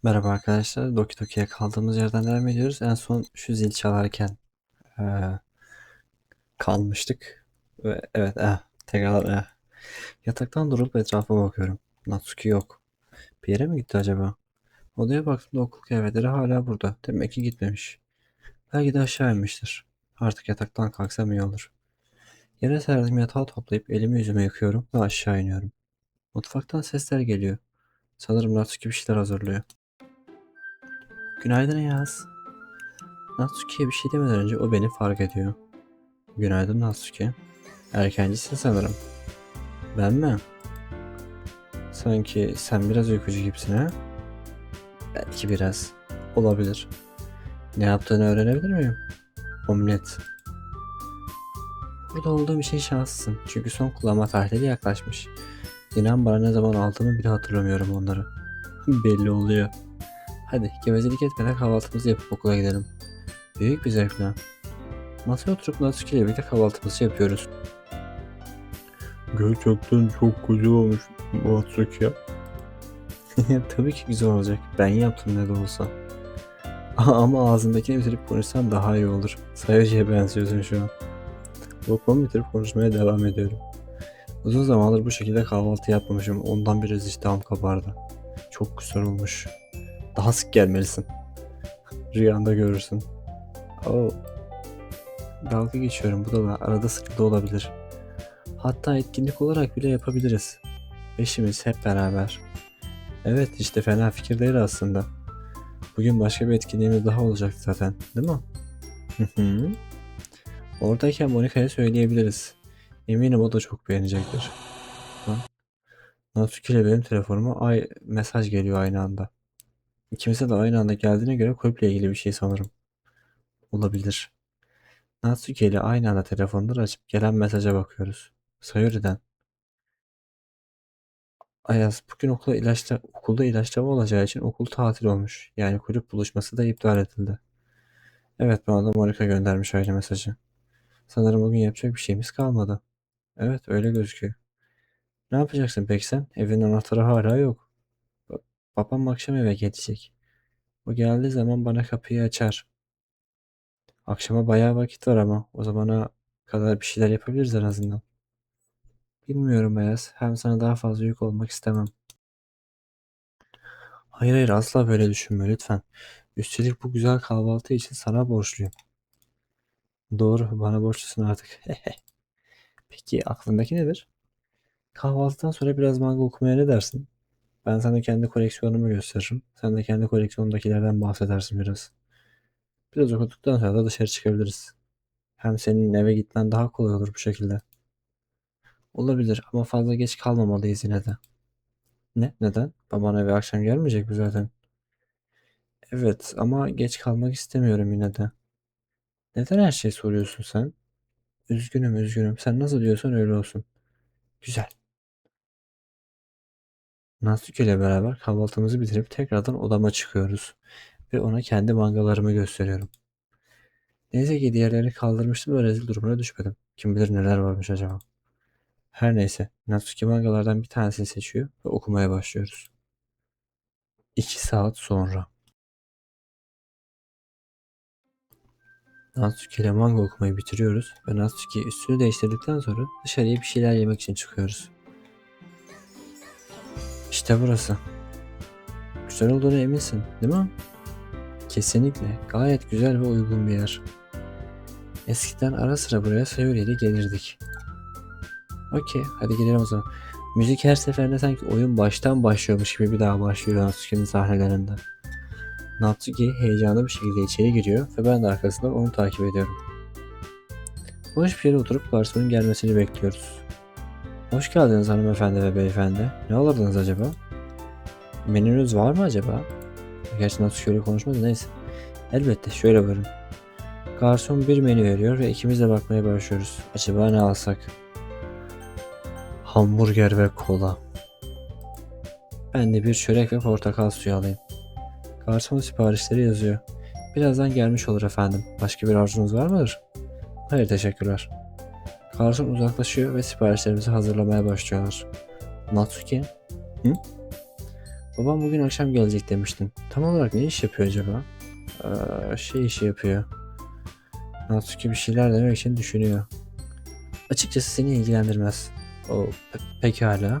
Merhaba arkadaşlar. Doki Doki'ye kaldığımız yerden devam ediyoruz. En son şu zil çalarken eee, kalmıştık. Ve evet, tekrar yataktan durup etrafa bakıyorum. Natsuki yok. Bir yere mi gitti acaba? Odaya baktığımda okul kıyafetleri hala burada. Demek ki gitmemiş. Belki de aşağı inmiştir. Artık yataktan kalksam iyi olur. Yere serdiğim yatağı toplayıp elimi yüzümü yıkıyorum ve aşağı iniyorum. Mutfaktan sesler geliyor. Sanırım Natsuki bir şeyler hazırlıyor. Günaydın Yaz. Natsuki'ye bir şey demeden önce o beni fark ediyor. Günaydın Natsuki. Erkencisin sanırım. Ben mi? Sanki sen biraz uykucu gibisin ha? Belki biraz. Olabilir. Ne yaptığını öğrenebilir miyim? Omlet. Burada olduğum için şanslısın. Çünkü son kullanma tarihleri yaklaşmış. İnan bana ne zaman aldığımı bile hatırlamıyorum onları. Belli oluyor. Hadi gevezelik etmeden kahvaltımızı yapıp okula gidelim. Büyük bir zevkle. Masaya oturup Natsuki ile birlikte kahvaltımızı yapıyoruz. Gerçekten çok güzel olmuş Natsuki ya. Tabii ki güzel olacak. Ben yaptım ne de olsa. Ama ağzındakini bitirip konuşsan daha iyi olur. Sayıcıya benziyorsun şu an. Lokmamı bitirip konuşmaya devam ediyorum. Uzun zamandır bu şekilde kahvaltı yapmamışım. Ondan biraz iştahım kabardı. Çok güzel olmuş. Daha sık gelmelisin. Rüyanda görürsün. Oo, dalga geçiyorum. Bu da arada sırada olabilir. Hatta etkinlik olarak bile yapabiliriz. Beşimiz hep beraber. Evet işte fena fikir değil aslında. Bugün başka bir etkinliğimiz daha olacaktı zaten, değil mi? Hı hı. Oradayken Monika'ya söyleyebiliriz. Eminim o da çok beğenecektir. Lan, Natsuki ile benim telefonuma mesaj geliyor aynı anda. İkimize de aynı anda geldiğine göre kulüple ilgili bir şey sanırım. Olabilir. Natsuki ile aynı anda telefonları açıp gelen mesaja bakıyoruz. Sayuri'den. Ayaz, bugün okulda ilaçlama olacağı için okul tatil olmuş. Yani kulüp buluşması da iptal edildi. Evet, bana da Monika göndermiş aynı mesajı. Sanırım bugün yapacak bir şeyimiz kalmadı. Evet, öyle gözüküyor. Ne yapacaksın peki sen? Evin anahtarı hala yok. Babam akşam eve gelecek. O geldiği zaman bana kapıyı açar. Akşama bayağı vakit var ama o zamana kadar bir şeyler yapabiliriz en azından. Bilmiyorum Beyaz. Hem sana daha fazla yük olmak istemem. Hayır hayır, asla böyle düşünme lütfen. Üstelik bu güzel kahvaltı için sana borçluyum. Doğru, bana borçlusun artık. Peki aklındaki nedir? Kahvaltıdan sonra biraz manga okumaya ne dersin? Ben sana kendi koleksiyonumu gösteririm. Sen de kendi koleksiyonundakilerden bahsedersin biraz. Biraz okuduktan sonra da dışarı çıkabiliriz. Hem senin eve gitmen daha kolay olur bu şekilde. Olabilir ama fazla geç kalmamalıyız yine de. Ne? Neden? Baban eve akşam gelmeyecek mi zaten? Evet ama geç kalmak istemiyorum yine de. Neden her şeyi soruyorsun sen? Üzgünüm üzgünüm. Sen nasıl diyorsan öyle olsun. Güzel. Natsuki ile beraber kahvaltımızı bitirip tekrardan odama çıkıyoruz. Ve ona kendi mangalarımı gösteriyorum. Neyse ki diğerlerini kaldırmıştım ve rezil durumuna düşmedim. Kim bilir neler varmış acaba. Her neyse, Natsuki mangalardan bir tanesini seçiyor ve okumaya başlıyoruz. 2 saat sonra. Natsuki ile manga okumayı bitiriyoruz ve Natsuki üstünü değiştirdikten sonra dışarıya bir şeyler yemek için çıkıyoruz. İşte burası. Güzel olduğuna eminsin, değil mi? Kesinlikle. Gayet güzel ve uygun bir yer. Eskiden ara sıra buraya Sayuri ile gelirdik. Okey, hadi gidelim o zaman. Müzik her seferinde sanki oyun baştan başlıyormuş gibi bir daha başlıyor Natsuki'nin sahnelerinde. Natsuki heyecanlı bir şekilde içeri giriyor ve ben de arkasından onu takip ediyorum. Boş bir yere oturup garsonun gelmesini bekliyoruz. Hoş geldiniz hanımefendi ve beyefendi. Ne alırdınız acaba? Menünüz var mı acaba? Gerçi Natsuki öyle konuşmadı, neyse. Elbette, şöyle buyurun. Garson bir menü veriyor ve ikimiz de bakmaya başlıyoruz. Acaba ne alsak? Hamburger ve kola. Ben de bir çörek ve portakal suyu alayım. Garson siparişleri yazıyor. Birazdan gelmiş olur efendim. Başka bir arzunuz var mıdır? Hayır teşekkürler. Garson uzaklaşıyor ve siparişlerimizi hazırlamaya başlıyorlar. Natsuki? Hı? Babam bugün akşam gelecek demiştin. Tam olarak ne iş yapıyor acaba? Şey işi yapıyor. Natsuki bir şeyler demek için düşünüyor. Açıkçası seni ilgilendirmez. O pekala.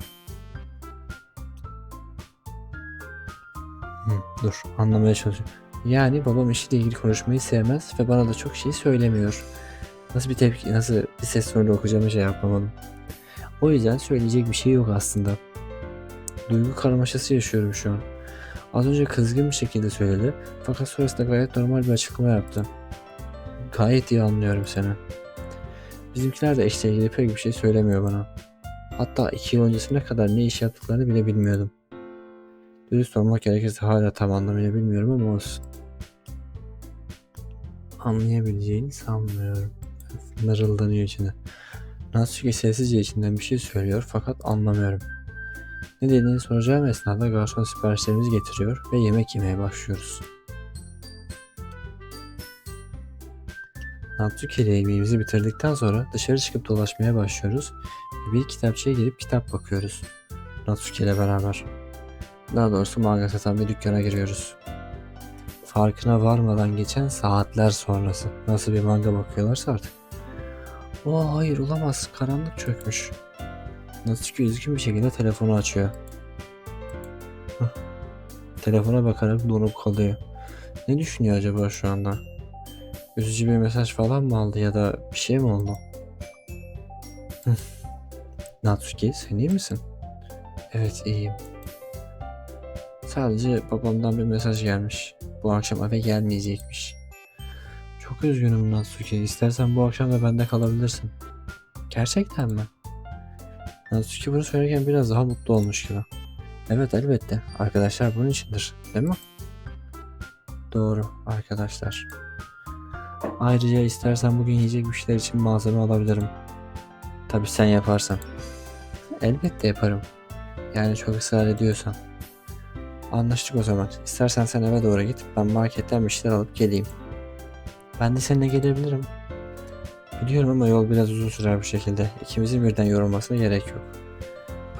Dur, anlamaya çalışıyorum. Yani babam işiyle ilgili konuşmayı sevmez ve bana da çok şey söylemiyor. Nasıl bir tepki, nasıl bir ses tonuyla okuyacağımı şey yapamadım. O yüzden söyleyecek bir şey yok aslında. Duygu karmaşası yaşıyorum şu an. Az önce kızgın bir şekilde söyledi fakat sonrasında gayet normal bir açıklama yaptı. Gayet iyi anlıyorum seni. Bizimkiler de işle ilgili pek bir şey söylemiyor bana. Hatta 2 yıl öncesine kadar ne iş yaptıklarını bile bilmiyordum. Dürüst olmak gerekirse hala tam anlamıyla bilmiyorum ama olsun. Anlayabileceğini sanmıyorum. Mırıldanıyor içine. Natsuki sessizce içinden bir şey söylüyor fakat anlamıyorum. Ne dediğini soracağım esnada garson siparişlerimizi getiriyor ve yemek yemeye başlıyoruz. Natsuki ile yemeğimizi bitirdikten sonra dışarı çıkıp dolaşmaya başlıyoruz ve bir kitapçıya girip kitap bakıyoruz. Natsuki ile beraber. Daha doğrusu manga satan bir dükkana giriyoruz. Farkına varmadan geçen saatler sonrası. Nasıl bir manga bakıyorlarsa artık. Hayır olamaz, karanlık çökmüş. Natsuki üzgün bir şekilde telefonu açıyor. Telefona bakarak donup kalıyor. Ne düşünüyor acaba şu anda? Üzücü bir mesaj falan mı aldı ya da bir şey mi oldu? Natsuki, sen iyi misin? Evet, iyiyim. Sadece babamdan bir mesaj gelmiş. Bu akşam eve gelmeyecekmiş. Çok üzgünüm Natsuki. İstersen bu akşam da bende kalabilirsin. Gerçekten mi? Natsuki bunu söylerken biraz daha mutlu olmuş gibi. Evet, elbette. Arkadaşlar bunun içindir, değil mi? Doğru, arkadaşlar. Ayrıca istersen bugün yiyecek bir şeyler için malzeme alabilirim. Tabii sen yaparsan. Elbette yaparım. Yani çok ısrar ediyorsan. Anlaştık o zaman. İstersen sen eve doğru git. Ben marketten bir şeyler alıp geleyim. Ben de seninle gelebilirim. Biliyorum ama yol biraz uzun sürer bu şekilde. İkimizin birden yorulmasına gerek yok.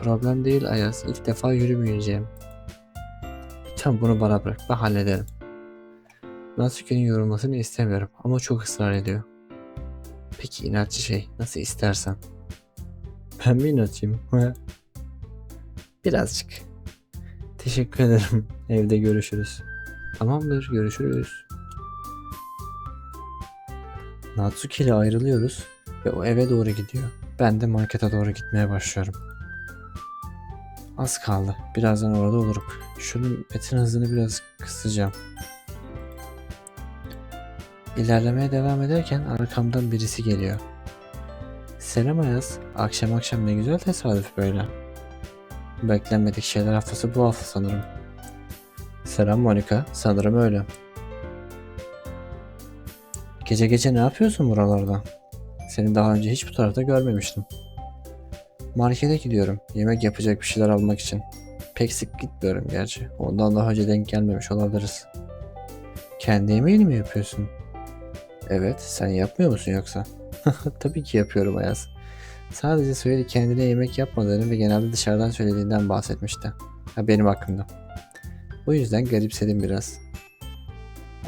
Problem değil Ayaz. İlk defa yürümeyeceğim. Lütfen bunu bana bırak. Ben hallederim. Natsuki'nin yorulmasını istemiyorum ama çok ısrar ediyor. Peki inatçı şey. Nasıl istersen. Ben mi inatçıyım? Birazcık. Teşekkür ederim. Evde görüşürüz. Tamamdır, görüşürüz. Natsuki ile ayrılıyoruz ve o eve doğru gidiyor. Ben de markete doğru gitmeye başlıyorum. Az kaldı. Birazdan orada olurum. Şunun metin hızını biraz kısacağım. İlerlemeye devam ederken arkamdan birisi geliyor. Selam Ayaz. Akşam akşam ne güzel tesadüf böyle. Beklenmedik şeyler haftası bu hafta sanırım. Selam Monika. Sanırım öyle. Gece gece ne yapıyorsun buralarda? Seni daha önce hiç bu tarafta görmemiştim. Markete gidiyorum. Yemek yapacak bir şeyler almak için. Pek sık gitmiyorum gerçi. Ondan daha önce denk gelmemiş olabiliriz. Kendi yemeğini mi yapıyorsun? Evet, sen yapmıyor musun yoksa? Tabii ki yapıyorum Ayaz. Sadece söyledi kendine yemek yapmadığını ve genelde dışarıdan söylediğinden bahsetmişti. Ha, benim hakkımda. O yüzden garipsedim biraz.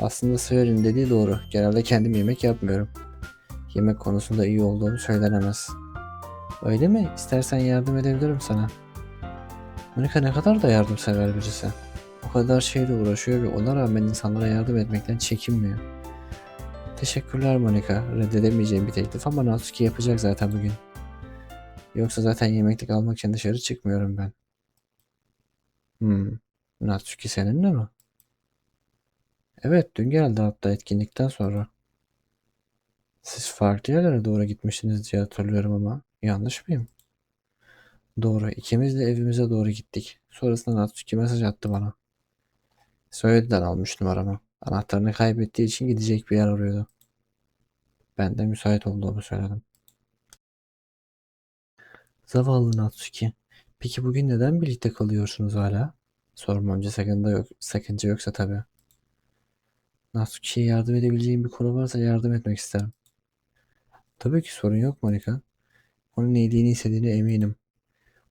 Aslında Sayori'nin dediği doğru. Genelde kendim yemek yapmıyorum. Yemek konusunda iyi olduğum söylenemez. Öyle mi? İstersen yardım edebilirim sana. Monika ne kadar da yardımsever birisi. O kadar şeyle uğraşıyor ve ona rağmen insanlara yardım etmekten çekinmiyor. Teşekkürler Monika. Reddedemeyeceğim bir teklif ama Natsuki yapacak zaten bugün. Yoksa zaten yemeklik almak için dışarı çıkmıyorum ben. Natsuki seninle mi? Evet, dün geldi hatta etkinlikten sonra. Siz farklı yerlere doğru gitmişsiniz diye hatırlıyorum ama yanlış mıyım? Doğru, ikimiz de evimize doğru gittik. Sonrasında Natsuki mesaj attı bana. Söylediler almış numaramı. Anahtarını kaybettiği için gidecek bir yer arıyordu. Ben de müsait olduğumu söyledim. Zavallı Natsuki. Peki bugün neden birlikte kalıyorsunuz hala? Sormamca sakınca yoksa tabii. Natsuki'ye yardım edebileceğim bir konu varsa yardım etmek isterim. Tabii ki sorun yok Monika. Onun iyiliğini istediğine eminim.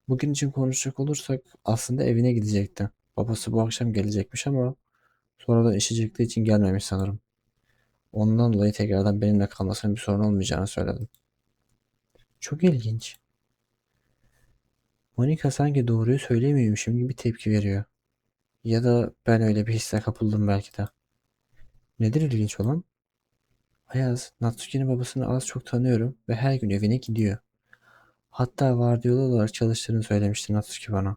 Bugün için konuşacak olursak aslında evine gidecekti. Babası bu akşam gelecekmiş ama sonradan işi çıktığı için gelmemiş sanırım. Ondan dolayı tekrardan benimle kalmasının bir sorun olmayacağını söyledim. Çok ilginç. Monika sanki doğruyu söylemiyormuşum gibi tepki veriyor. Ya da ben öyle bir hisse kapıldım belki de. Nedir ilginç olan? Ayaz, Natsuki'nin babasını az çok tanıyorum ve her gün evine gidiyor. Hatta vardiyalı olarak çalıştığını söylemişti Natsuki bana.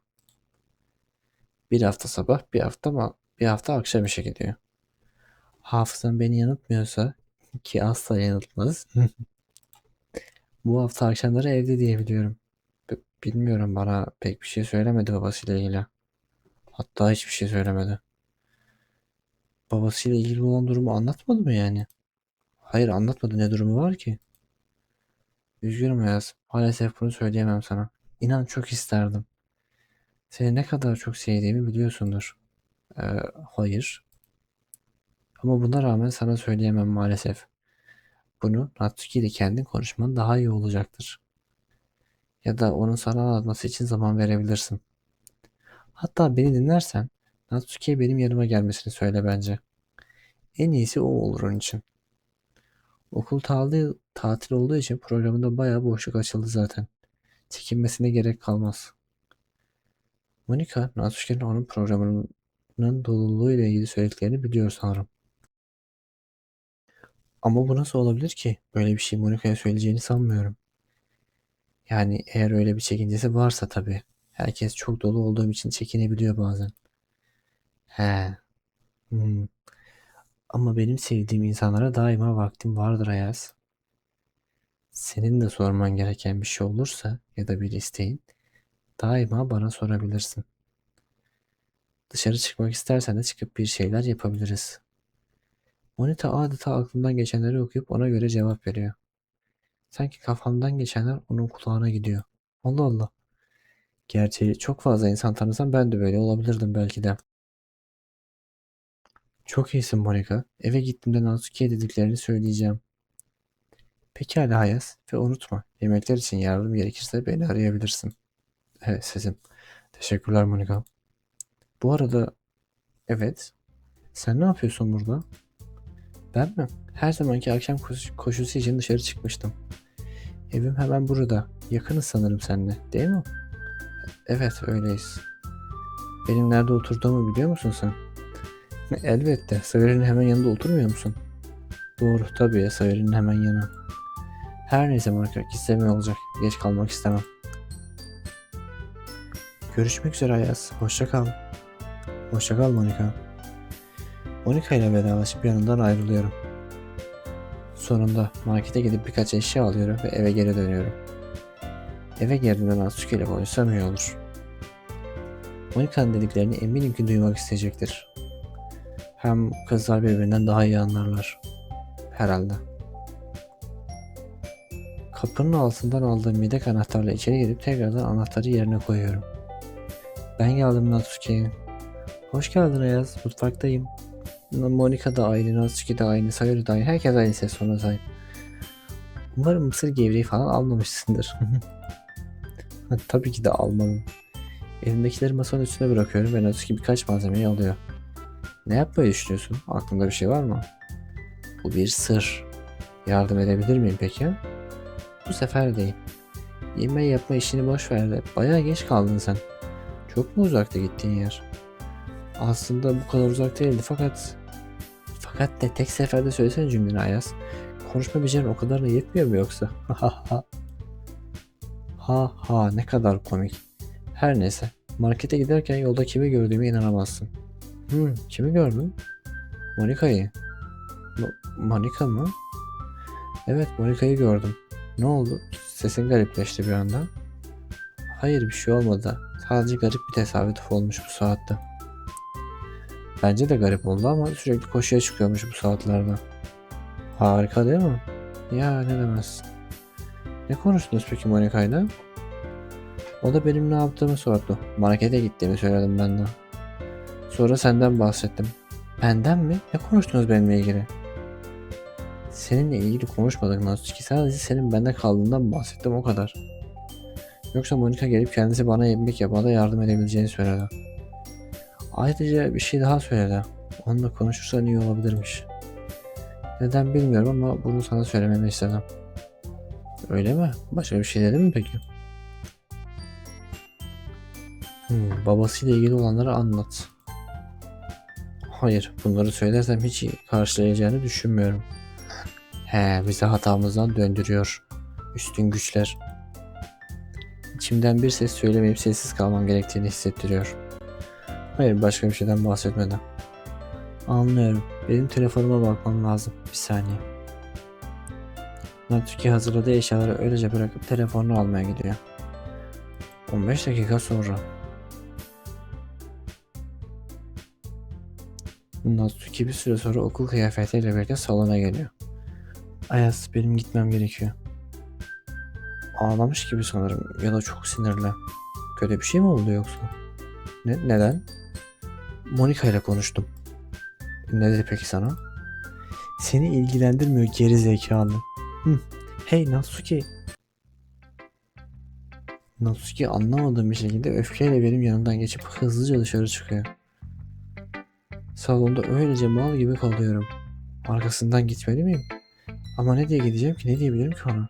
Bir hafta sabah, bir hafta akşam işe gidiyor. Hafızam beni yanıltmıyorsa ki asla yanıltmaz. Bu hafta akşamları evde diye biliyorum. Bilmiyorum, bana pek bir şey söylemedi babasıyla ilgili. Hatta hiçbir şey söylemedi. Babasıyla ilgili olan durumu anlatmadı mı yani? Hayır, anlatmadı, ne durumu var ki? Üzgünüm Ayaz. Maalesef bunu söyleyemem sana. İnan çok isterdim. Seni ne kadar çok sevdiğimi biliyorsundur. Ee, hayır. Ama buna rağmen sana söyleyemem maalesef. Bunu Natsuki ile kendin konuşman daha iyi olacaktır. Ya da onun sana anlatması için zaman verebilirsin. Hatta beni dinlersen Natsuki'ye benim yanıma gelmesini söyle bence. En iyisi o olur onun için. Okul tatil olduğu için programında bayağı boşluk açıldı zaten. Çekinmesine gerek kalmaz. Monika, Natsuki'nin onun programının doluluğu ile ilgili söylediklerini biliyor sanırım. Ama bu nasıl olabilir ki? Böyle bir şey Monika'ya söyleyeceğini sanmıyorum. Yani eğer öyle bir çekincesi varsa tabii. Herkes çok dolu olduğum için çekinebiliyor bazen. He. Hmm. Ama benim sevdiğim insanlara daima vaktim vardır Ayaz. Senin de sorman gereken bir şey olursa ya da bir isteğin daima bana sorabilirsin. Dışarı çıkmak istersen de çıkıp bir şeyler yapabiliriz. Monita adeta aklımdan geçenleri okuyup ona göre cevap veriyor. Sanki kafamdan geçenler onun kulağına gidiyor. Allah Allah. Gerçi çok fazla insan tanısam ben de böyle olabilirdim belki de. Çok iyisin Monika. Eve gittiğimde Natsuki'ye dediklerini söyleyeceğim. Pekala Hayas. Ve unutma, yemekler için yardım gerekirse beni arayabilirsin. Evet sesim. Teşekkürler Monika. Bu arada evet. Sen ne yapıyorsun burada? Ben mi? Her zamanki akşam koşusu için dışarı çıkmıştım. Evim hemen burada. Yakınız sanırım seninle, değil mi? Evet, öyleyiz. Benim nerede oturduğumu biliyor musun sen? Elbette. Saveri'nin hemen yanında oturmuyor musun? Doğru, tabii, Saveri'nin hemen yanı. Her neyse Monika, gitsem iyi olacak. Geç kalmak istemem. Görüşmek üzere Ayaz. Hoşça kal. Hoşça kal Monika. Monika ile vedalaşıp yanından ayrılıyorum. Sonunda markete gidip birkaç eşya alıyorum ve eve geri dönüyorum. Eve geldiğimde Natsuki ile konuşsam iyi olur. Monika'nın dediklerini eminim ki duymak isteyecektir. Hem kızlar birbirinden daha iyi anlarlar. Herhalde. Kapının altından aldığım yedek anahtarla içeri girip tekrardan anahtarı yerine koyuyorum. Ben geldim Natsuki. Hoş geldin Ayaz. Mutfaktayım. Monika da aynı, Natsuki de aynı, Sayori da aynı. Herkes aynı ses tonuna sahip. Umarım mısır gevreği falan almamışsındır. Tabii ki de almadım. Elimdekileri masanın üstüne bırakıyorum ve Natsuki birkaç malzemeyi alıyor. Ne yapmayı düşünüyorsun? Aklında bir şey var mı? Bu bir sır. Yardım edebilir miyim peki? Bu sefer değil. Yemeği yapma işini boş ver de bayağı geç kaldın sen. Çok mu uzakta gittiğin yer? Aslında bu kadar uzak değildi fakat de tek seferde söylesene cümleni Ayaz. Konuşma becerin o kadar da yetmiyor mu yoksa? Ha ha. Ha ha, ne kadar komik. Her neyse. Markete giderken yolda kimi gördüğüme inanamazsın. Kimi gördün? Monika'yı. Monika mı? Evet, Monika'yı gördüm. Ne oldu? Sesin garipleşti bir anda. Hayır, bir şey olmadı. Sadece garip bir tesadüf olmuş bu saatte. Bence de garip oldu ama sürekli koşuya çıkıyormuş bu saatlerde. Harika değil mi? Ya ne demezsin. Ne konuştunuz peki Monika'yla? O da benim ne yaptığımı sordu. Markete gittiğimi söyledim ben de. Sonra senden bahsettim. Benden mi? Ne konuştunuz benimle ilgili? Seninle ilgili konuşmadık Natsuki. Sadece senin bende kaldığından bahsettim, o kadar. Yoksa Monika gelip kendisi bana yemek yapmada yardım edebileceğini söyledi. Ayrıca bir şey daha söyledi. Onunla konuşursan iyi olabilirmiş. Neden bilmiyorum ama bunu sana söylememi istedim. Öyle mi? Başka bir şey dedi mi peki? Babasıyla ilgili olanları anlat. Hayır, bunları söylersem hiç karşılayacağını düşünmüyorum. Bizi hatamızdan döndürüyor. Üstün güçler. İçimden bir ses söylemeyip sessiz kalmam gerektiğini hissettiriyor. Hayır, başka bir şeyden bahsetmeden. Anlıyorum. Benim telefonuma bakmam lazım. Bir saniye. Natsuki hazırladığı eşyaları öylece bırakıp telefonunu almaya gidiyor. 15 dakika sonra. Natsuki bir süre sonra okul kıyafetiyle birlikte salona geliyor. Ayaz, benim gitmem gerekiyor. Ağlamış gibi sanırım ya da çok sinirli. Kötü bir şey mi oldu yoksa? Neden? Monika ile konuştum. Ne dedi peki sana? Seni ilgilendirmiyor geri zekalı. Hey Natsuki. Natsuki anlamadığım bir şekilde öfkeyle benim yanımdan geçip hızlıca dışarı çıkıyor. Salonda öylece mal gibi kalıyorum. Arkasından gitmeli miyim? Ama ne diye gideceğim ki? Ne diyebilirim ki ona?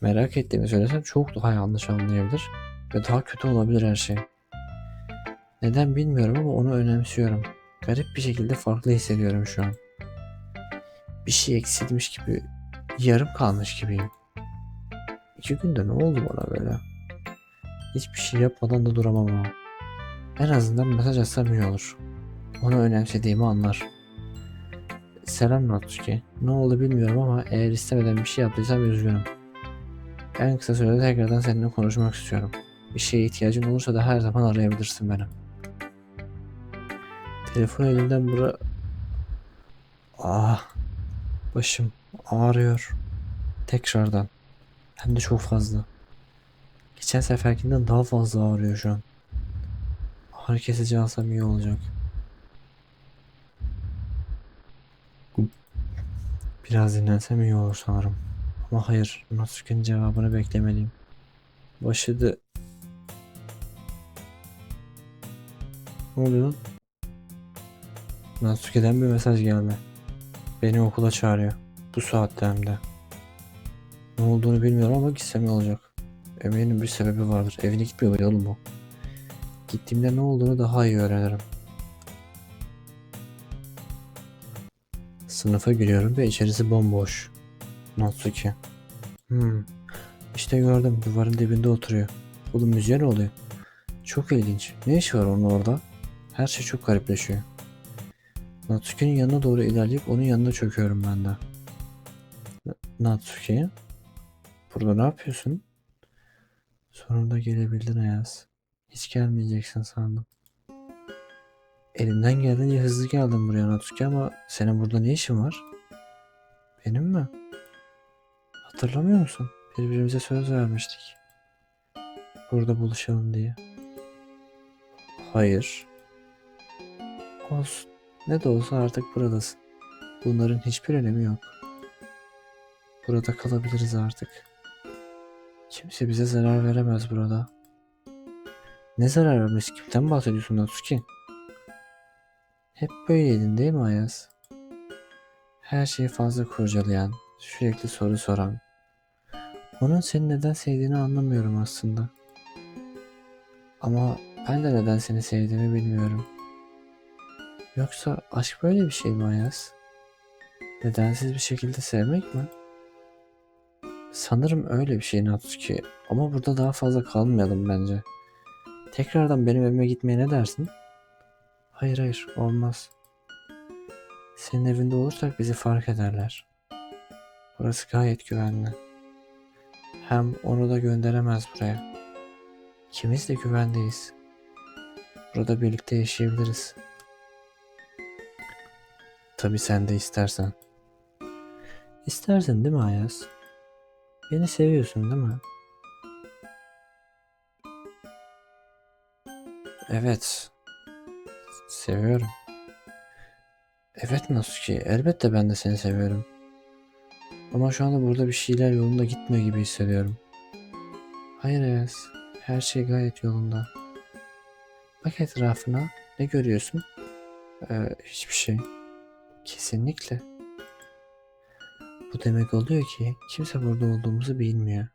Merak ettiğimi söylesem çok daha yanlış anlayabilir ve daha kötü olabilir her şey. Neden bilmiyorum ama onu önemsiyorum. Garip bir şekilde farklı hissediyorum şu an. Bir şey eksilmiş gibi, yarım kalmış gibiyim. 2 günde ne oldu bana böyle? Hiçbir şey yapmadan da duramam ama. En azından mesaj atsam iyi olur. Onu önemsediğimi anlar. Selam Natsuki. Ne oldu bilmiyorum ama eğer istemeden bir şey yaptıysam üzgünüm. En kısa sürede tekrardan seninle konuşmak istiyorum. Bir şeye ihtiyacın olursa da her zaman arayabilirsin beni. Telefon elimden başım ağrıyor. Tekrardan. Hem de çok fazla. Geçen seferkinden daha fazla ağrıyor şu an. Ağrı kesici alsam iyi olacak. Biraz dinlensem iyi olur sanırım. Ama hayır, Natsuki'nin cevabını beklemeliyim. Başladı. Ne oluyor? Natsuki'den bir mesaj geldi. Beni okula çağırıyor. Bu saatte hem de. Ne olduğunu bilmiyorum ama gitsem iyi olacak. Eminim bir sebebi vardır. Evine gitmiyor muydu oğlum bu? Gittiğimde ne olduğunu daha iyi öğrenirim. Sınıfa giriyorum ve içerisi bomboş. Natsuki. İşte gördüm, duvarın dibinde oturuyor. Oğlum müziğe ne oluyor? Çok ilginç. Ne işi var onun orada? Her şey çok garipleşiyor. Natsuki'nin yanına doğru ilerleyip onun yanına çöküyorum ben de. Natsuki? Burada ne yapıyorsun? Sonunda gelebildin Ayaz. Hiç gelmeyeceksin sandım. Elimden geldiğince hızlı geldim buraya Natsuki ama senin burada ne işin var? Benim mi? Hatırlamıyor musun? Birbirimize söz vermiştik. Burada buluşalım diye. Hayır. Olsun. Ne de olsa artık buradasın. Bunların hiçbir önemi yok. Burada kalabiliriz artık. Kimse bize zarar veremez burada. Ne zarar vermesi? Kimden bahsediyorsun Natsuki? Hep böyleydin değil mi Ayaz? Her şeyi fazla kurcalayan, sürekli soru soran. Onun seni neden sevdiğini anlamıyorum aslında. Ama ben de neden seni sevdiğimi bilmiyorum. Yoksa aşk böyle bir şey mi Ayaz? Nedensiz bir şekilde sevmek mi? Sanırım öyle bir şey Natsuki ama burada daha fazla kalmayalım bence. Tekrardan benim evime gitmeye ne dersin? Hayır olmaz. Senin evinde olursak bizi fark ederler. Burası gayet güvenli. Hem onu da gönderemez buraya. İkimiz de güvendeyiz. Burada birlikte yaşayabiliriz. Tabii sen de istersen. İstersin değil mi Ayaz? Beni seviyorsun değil mi? Evet. Seviyorum. Evet Natsuki, elbette ben de seni seviyorum. Ama şu anda burada bir şeyler yolunda gitmiyor gibi hissediyorum. Hayır Ayaz, her şey gayet yolunda. Bak etrafına, Ne görüyorsun? Hiçbir şey. Kesinlikle. Bu demek oluyor ki kimse burada olduğumuzu bilmiyor.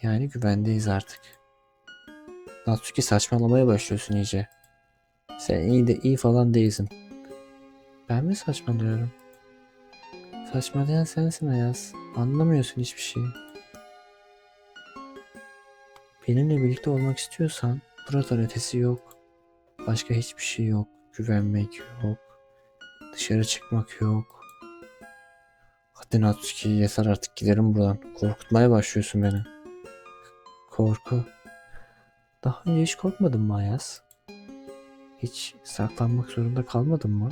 Yani güvendeyiz artık. Natsuki saçmalamaya başlıyorsun iyice. Sen iyi falan değilsin. Ben mi saçmalıyorum? Saçmalayan sensin Ayaz. Anlamıyorsun hiçbir şeyi. Benimle birlikte olmak istiyorsan buradan ötesi yok. Başka hiçbir şey yok. Güvenmek yok. Dışarı çıkmak yok. Hadi Natsuki yeter artık gidelim buradan. Korkutmaya başlıyorsun beni. Korku. Daha önce hiç korkmadın mı Ayaz? Hiç saklanmak zorunda kalmadın mı?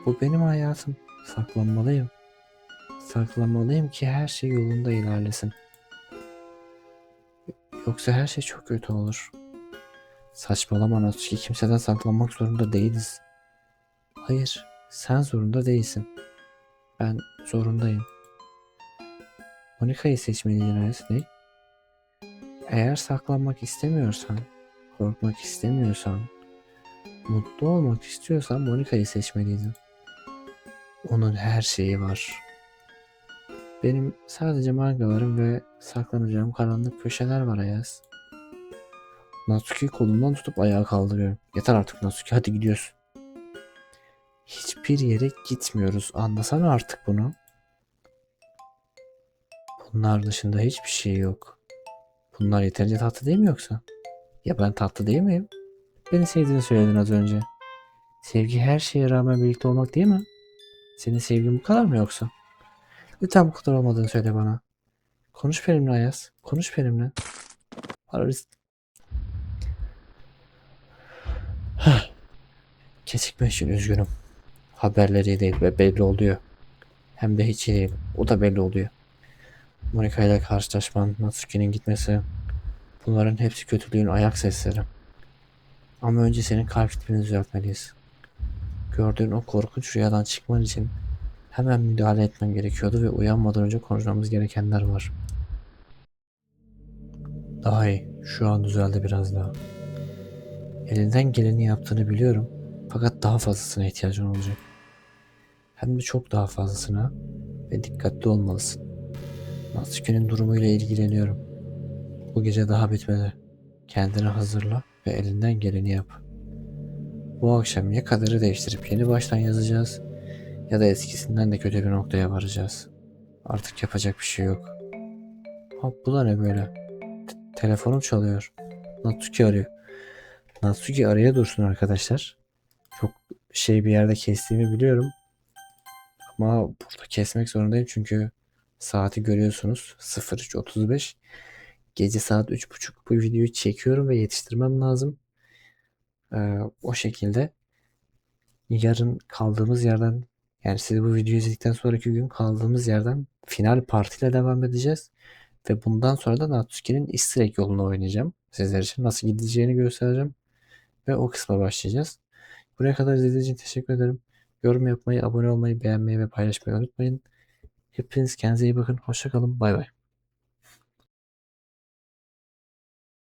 Bu benim hayatım. Saklanmalıyım. Saklanmalıyım ki her şey yolunda ilerlesin. Yoksa her şey çok kötü olur. Saçmalama Natsuki, kimseden saklanmak zorunda değiliz. Hayır, sen zorunda değilsin. Ben zorundayım. Monika'yı seçmeliydin Ayaz. Eğer saklanmak istemiyorsan, korkmak istemiyorsan, mutlu olmak istiyorsan Monika'yı seçmeliydin. Onun her şeyi var. Benim sadece mangalarım ve saklanacağım karanlık köşeler var Ayaz. Natsuki'yi kolundan tutup ayağa kaldırıyorum. Yeter artık Natsuki, hadi gidiyorsun. Hiçbir yere gitmiyoruz. Anlasana artık bunu. Bunlar dışında hiçbir şey yok. Bunlar yeterince tatlı değil mi yoksa? Ya ben tatlı değil miyim? Beni sevdiğini söyledin az önce. Sevgi her şeye rağmen birlikte olmak değil mi? Senin sevgin bu kadar mı yoksa? Lütfen bu kadar olmadığını söyle bana. Konuş benimle Ayaz. Konuş benimle. Ararız. Kesikme için üzgünüm. Haberleri değil ve belli oluyor. Hem de hiç iyi değil. O da belli oluyor. Monika ile karşılaşman, Natsuki'nin gitmesi. Bunların hepsi kötülüğün ayak sesleri. Ama önce senin kalp ritmini düzeltmeliyiz. Gördüğün o korkunç rüyadan çıkman için hemen müdahale etmem gerekiyordu ve uyanmadan önce konuşmamız gerekenler var. Daha iyi. Şu an düzeldi biraz daha. Elinden geleni yaptığını biliyorum. Fakat daha fazlasına ihtiyacın olacak. Hem de çok daha fazlasına ve dikkatli olmalısın. Natsuki'nin durumuyla ilgileniyorum. Bu gece daha bitmedi. Kendini hazırla ve elinden geleni yap. Bu akşam ya kaderi değiştirip yeni baştan yazacağız ya da eskisinden de kötü bir noktaya varacağız. Artık yapacak bir şey yok. Ha, bu da ne böyle? Telefonum çalıyor. Natsuki arıyor. Natsuki araya dursun arkadaşlar. Çok bir yerde kestiğimi biliyorum. Ama burada kesmek zorundayım çünkü saati görüyorsunuz. 03:35. Gece saat 3:30 bu videoyu çekiyorum ve yetiştirmem lazım. O şekilde yarın kaldığımız yerden, yani siz bu videoyu izledikten sonraki gün kaldığımız yerden final partiyle devam edeceğiz. Ve bundan sonra da Natsuki'nin Easter egg yolunu oynayacağım. Sizler için nasıl gideceğini göstereceğim. Ve o kısma başlayacağız. Buraya kadar izlediğiniz için teşekkür ederim. Yorum yapmayı, abone olmayı, beğenmeyi ve paylaşmayı unutmayın. Hepiniz kendinize iyi bakın. Hoşça kalın. Bay bay.